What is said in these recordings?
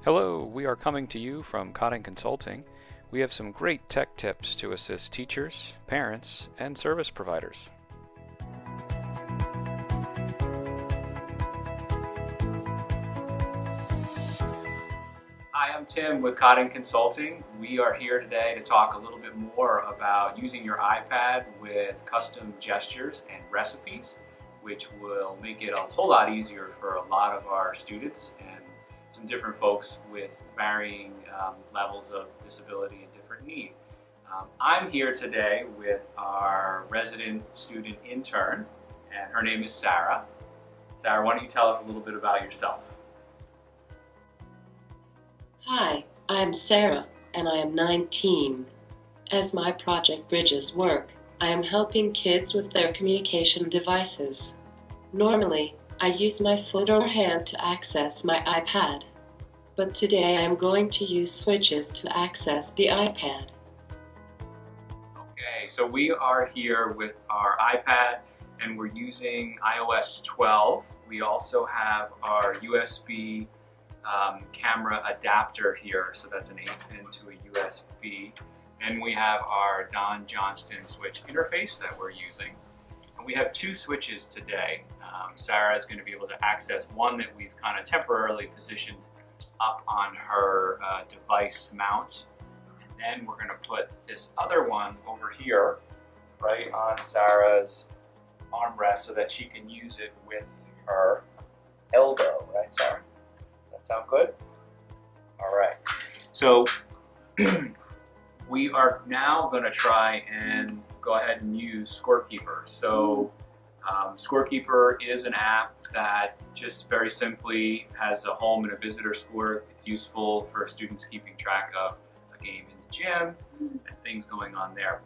Hello, we are coming to you from Cotting Consulting. We have some great tech tips to assist teachers, parents, and service providers. Hi, I'm Tim with Cotting Consulting. We are here today to talk a little bit more about using your iPad with custom gestures and recipes, which will make it a whole lot easier for a lot of our students and some different folks with varying levels of disability and different need. I'm here today with our resident student intern, and her name is Sarah. Sarah, why don't you tell us a little bit about yourself? Hi, I'm Sarah, and I am 19. As my project Bridges work, I am helping kids with their communication devices. Normally, I use my foot or hand to access my iPad, but today I am going to use switches to access the iPad. Okay, so we are here with our iPad and we're using iOS 12. We also have our USB camera adapter here, so that's an 8-pin to a USB. And we have our Don Johnston switch interface that we're using. And we have two switches today. Sarah is going to be able to access one that we've kind of temporarily positioned up on her device mount. And then we're going to put this other one over here, right on Sarah's armrest so that she can use it with her elbow, right, Sarah? Sound good? All right. So we are now going to try and go ahead and use Scorekeeper. So Scorekeeper is an app that just very simply has a home and a visitor score. It's useful for students keeping track of a game in the gym and things going on there.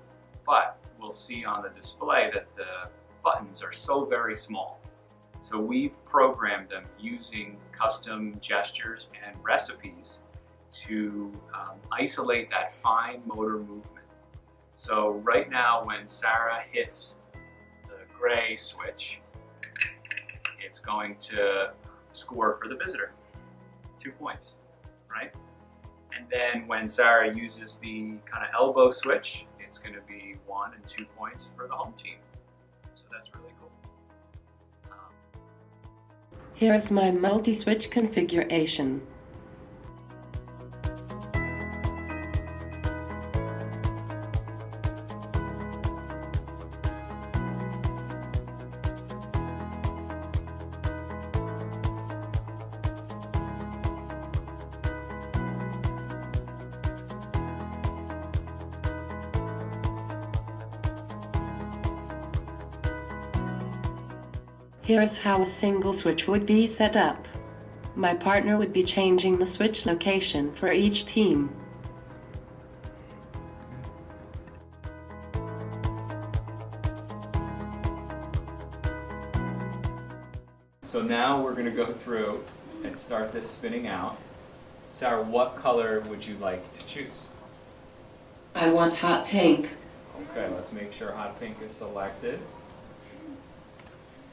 But we'll see on the display that the buttons are so very small. So we've programmed them using custom gestures and recipes to isolate that fine motor movement. So right now when Sarah hits the gray switch, it's going to score for the visitor, 2 points, right? And then when Sarah uses the kind of elbow switch, it's going to be 1 and 2 points for the home team. So that's really cool. Here is my multi-switch configuration. Here is how a single switch would be set up. My partner would be changing the switch location for each team. So now we're going to go through and start this spinning out. Sarah, what color would you like to choose? I want hot pink. Okay, let's make sure hot pink is selected.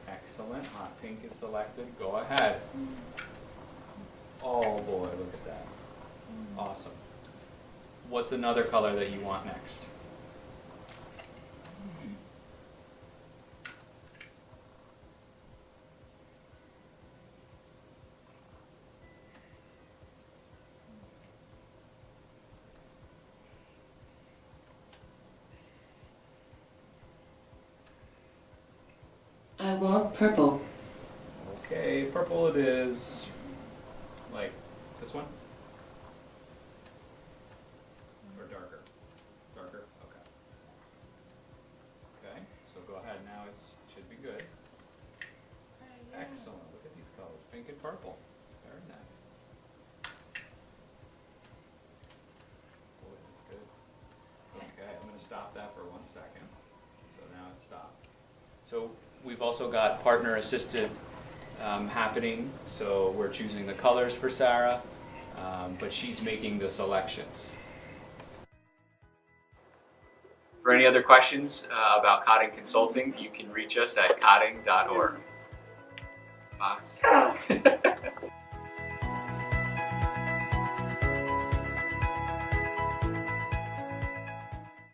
Excellent, hot pink is selected. Go ahead. Oh boy, look at that. Awesome. What's another color that you want next? I want purple. Okay, purple it is. Like this one? Or darker? Darker? Okay. Okay, so go ahead now, it should be good. Excellent, look at these colors, pink and purple. Very nice. Boy, that's good. Okay, I'm going to stop that for 1 second. So now it's stopped. So we've also got partner assisted happening, so we're choosing the colors for Sarah, but she's making the selections. For any other questions about Cotting Consulting, you can reach us at cotting.org. Bye.